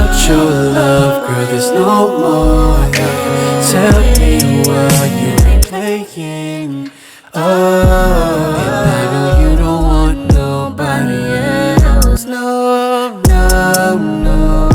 without your love, girl, there's no more. Tell me what you been playing. Oh, and I know you don't want nobody else. No, no, no.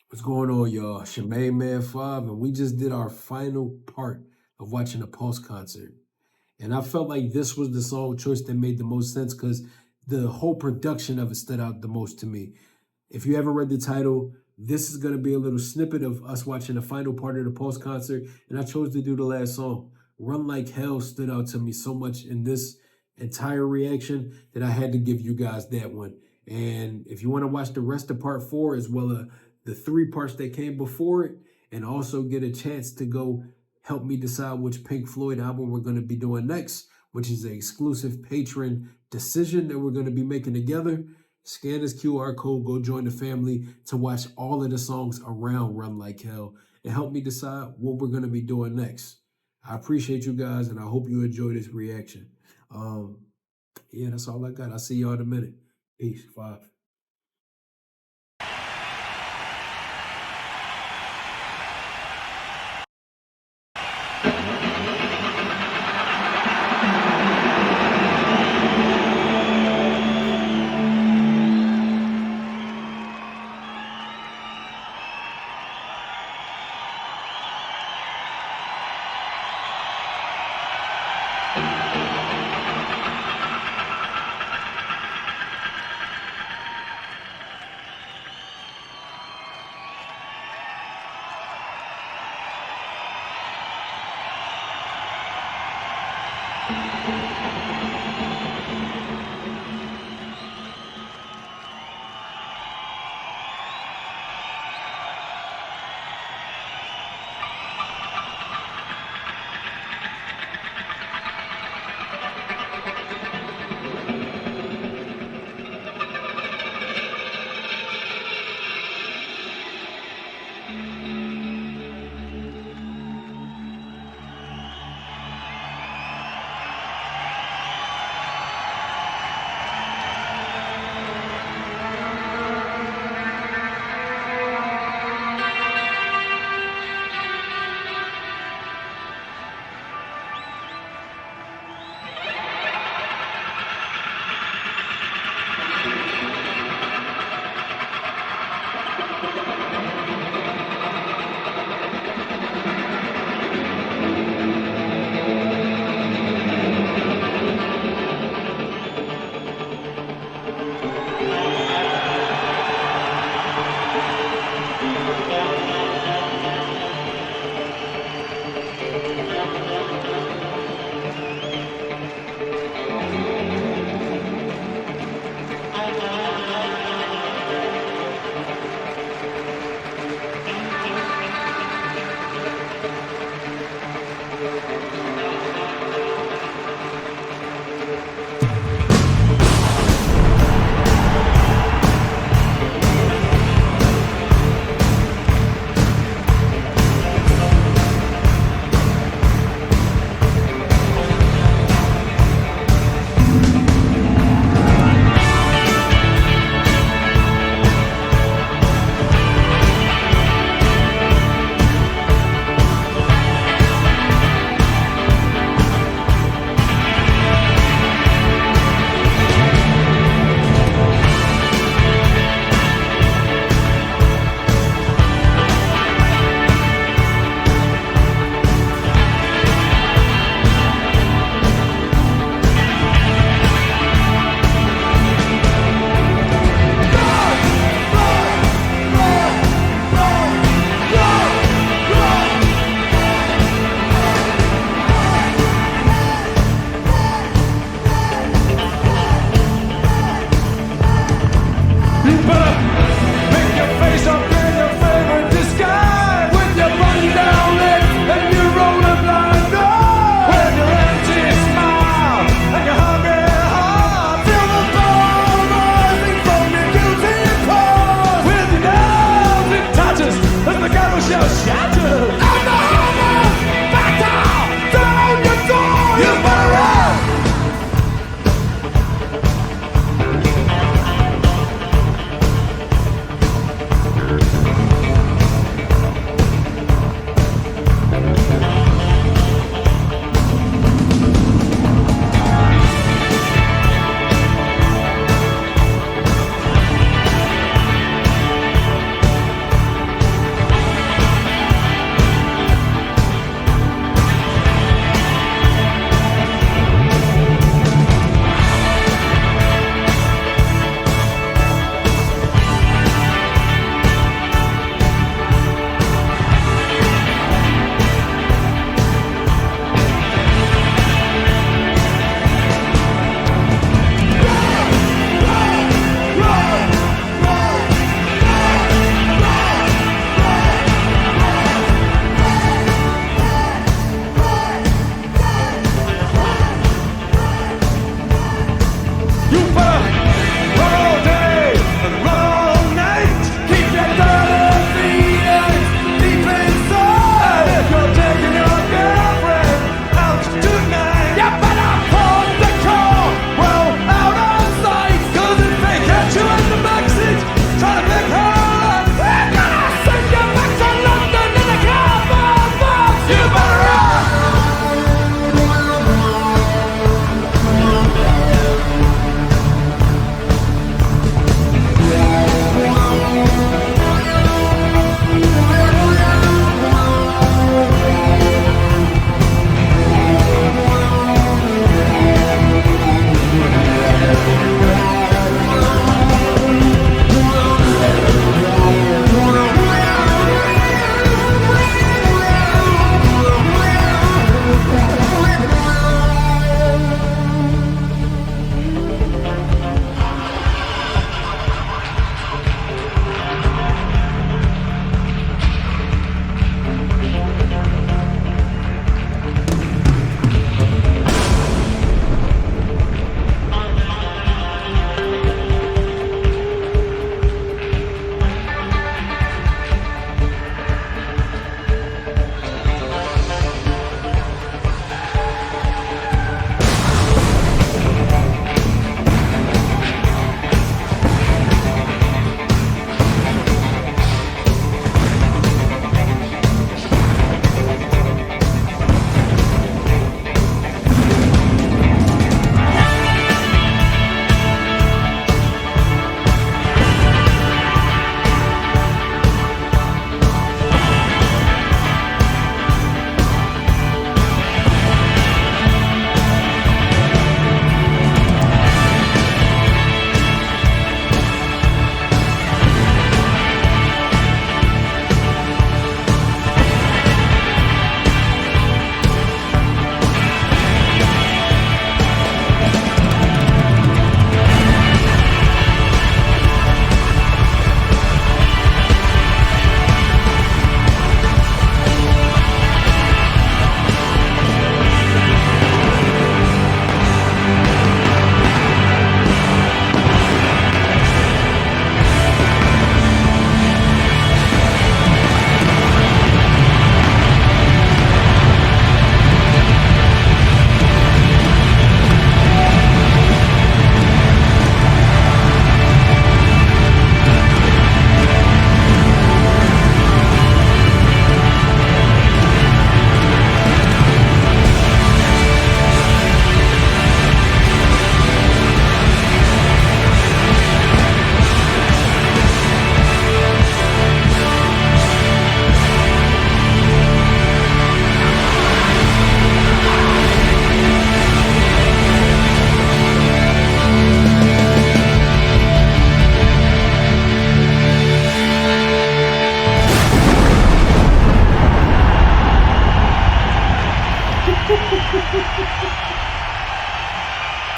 What's going on, y'all? Shemaine Man 5, and we just did our final part of watching a Pulse concert. And I felt like this was the song choice that made the most sense because the whole production of it stood out the most to me. If you haven't read the title, this is going to be a little snippet of us watching the final part of the Pulse concert, and I chose to do the last song. Run Like Hell stood out to me so much in this entire reaction that I had to give you guys that one. And if you want to watch the rest of part 4 as well as the 3 parts that came before it, and also get a chance to go help me decide which Pink Floyd album we're going to be doing next, which is an exclusive patron decision that we're going to be making together, scan this QR code, go join the family to watch all of the songs around Run Like Hell and help me decide what we're going to be doing next. I appreciate you guys, and I hope you enjoy this reaction. Yeah, that's all I got. I'll see y'all in a minute. Peace. 5.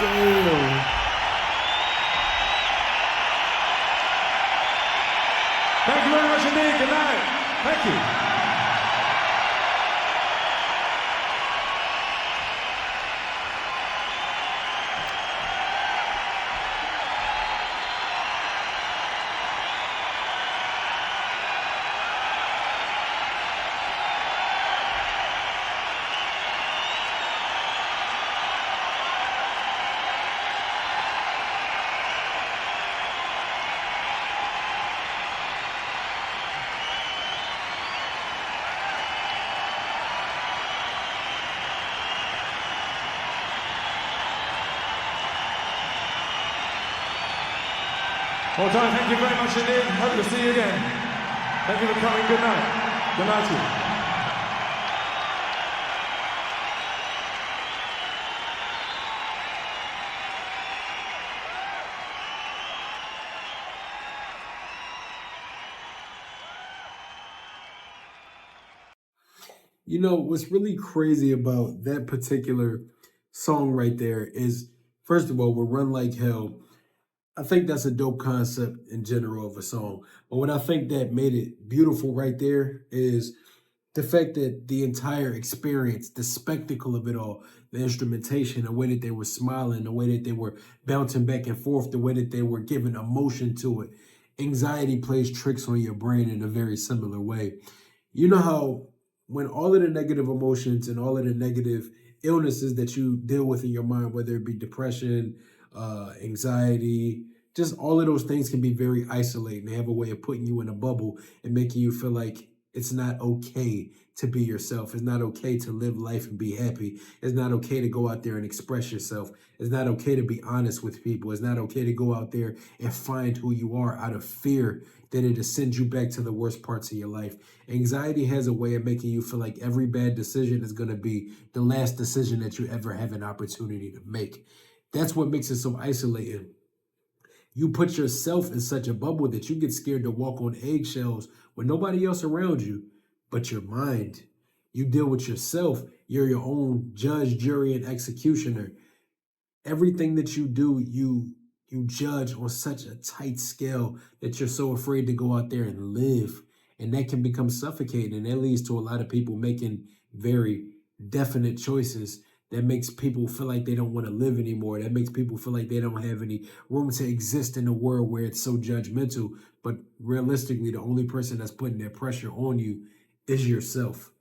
Damn. Thank you very much indeed. Good night. Thank you. Well done, thank you very much indeed. Hope to see you again. Thank you for coming. Good night. Good night to you. You know, what's really crazy about that particular song right there is, first of all, with Run Like Hell, I think that's a dope concept in general of a song. But what I think that made it beautiful right there is the fact that the entire experience, the spectacle of it all, the instrumentation, the way that they were smiling, the way that they were bouncing back and forth, the way that they were giving emotion to it. Anxiety plays tricks on your brain in a very similar way. You know how when all of the negative emotions and all of the negative illnesses that you deal with in your mind, whether it be depression, anxiety, just all of those things can be very isolating. They have a way of putting you in a bubble and making you feel like it's not okay to be yourself. It's not okay to live life and be happy. It's not okay to go out there and express yourself. It's not okay to be honest with people. It's not okay to go out there and find who you are out of fear that it'll send you back to the worst parts of your life. Anxiety has a way of making you feel like every bad decision is going to be the last decision that you ever have an opportunity to make. That's what makes it so isolating. You put yourself in such a bubble that you get scared to walk on eggshells with nobody else around you but your mind. You deal with yourself. You're your own judge, jury, and executioner. Everything that you do, you judge on such a tight scale that you're so afraid to go out there and live. And that can become suffocating. And that leads to a lot of people making very definite choices that makes people feel like they don't want to live anymore. That makes people feel like they don't have any room to exist in a world where it's so judgmental. But realistically, the only person that's putting that pressure on you is yourself.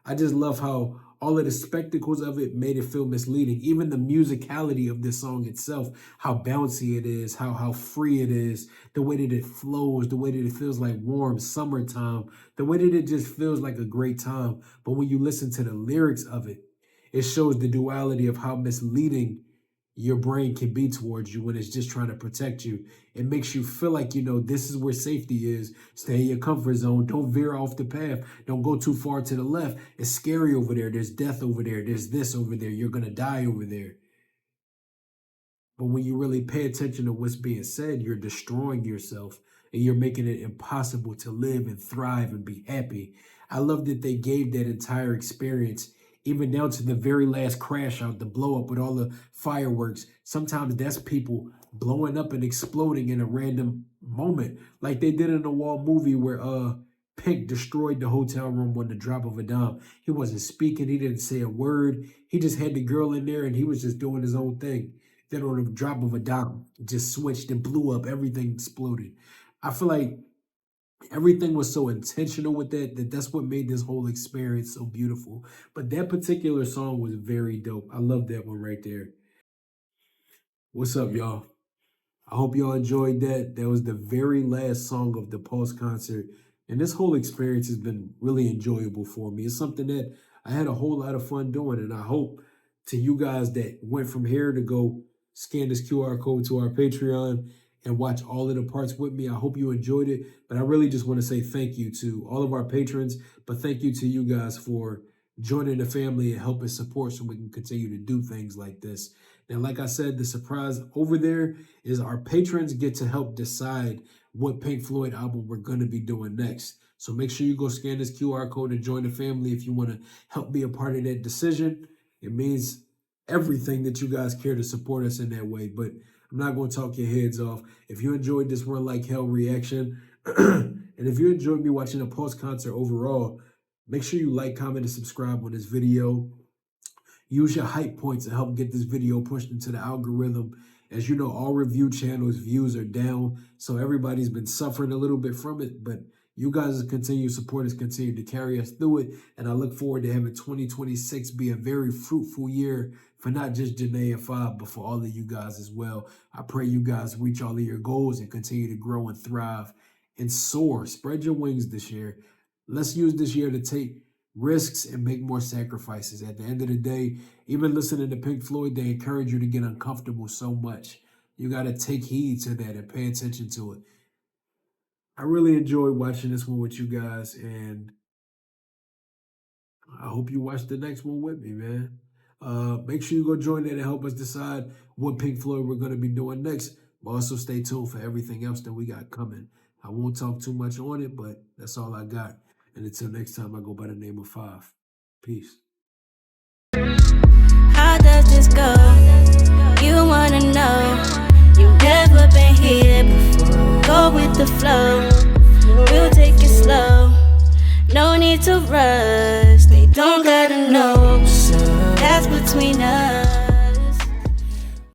I just love how all of the spectacles of it made it feel misleading. Even the musicality of this song itself, how bouncy it is, how free it is, the way that it flows, the way that it feels like warm summertime, the way that it just feels like a great time. But when you listen to the lyrics of it, it shows the duality of how misleading your brain can be towards you when it's just trying to protect you. It makes you feel like, this is where safety is. Stay in your comfort zone. Don't veer off the path. Don't go too far to the left. It's scary over there. There's death over there. There's this over there. You're going to die over there. But when you really pay attention to what's being said, you're destroying yourself and you're making it impossible to live and thrive and be happy. I love that they gave that entire experience, even down to the very last crash out, the blow up with all the fireworks. Sometimes that's people blowing up and exploding in a random moment, like they did in the Wall movie where Pink destroyed the hotel room on the drop of a dime. He wasn't speaking, he didn't say a word. He just had the girl in there and he was just doing his own thing. Then on the drop of a dime, it just switched and blew up. Everything exploded. I feel like everything was so intentional with that's what made this whole experience so beautiful. But that particular song was very dope. I love that one right there. What's up, y'all? I hope y'all enjoyed that. That was the very last song of the Pulse concert. And this whole experience has been really enjoyable for me. It's something that I had a whole lot of fun doing. And I hope to you guys that went from here to go scan this QR code to our Patreon and watch all of the parts with me. I hope you enjoyed it. But I really just want to say thank you to all of our patrons. But thank you to you guys for joining the family and helping support so we can continue to do things like this. Now, like I said, the surprise over there is our patrons get to help decide what Pink Floyd album we're going to be doing next. So make sure you go scan this QR code and join the family if you want to help be a part of that decision. It means everything that you guys care to support us in that way. But I'm not going to talk your heads off. If you enjoyed this Run Like Hell reaction, and if you enjoyed me watching a post-concert overall, make sure you like, comment, and subscribe on this video. Use your hype points to help get this video pushed into the algorithm. As you know, all review channels' views are down, so everybody's been suffering a little bit from it, but you guys' continued support has continued to carry us through it, and I look forward to having 2026 be a very fruitful year for not just Janae and Fob, but for all of you guys as well. I pray you guys reach all of your goals and continue to grow and thrive and soar. Spread your wings this year. Let's use this year to take risks and make more sacrifices. At the end of the day, even listening to Pink Floyd, they encourage you to get uncomfortable so much. You got to take heed to that and pay attention to it. I really enjoyed watching this one with you guys, and I hope you watch the next one with me, man. Make sure you go join that and help us decide what Pink Floyd we're going to be doing next. But also stay tuned for everything else that we got coming. I won't talk too much on it, but that's all I got. And until next time, I go by the name of Five. Peace. How does this go? You wanna know. You've never been here before. Go with the flow. We'll take it slow. No need to rush. They don't gotta know. That's between us.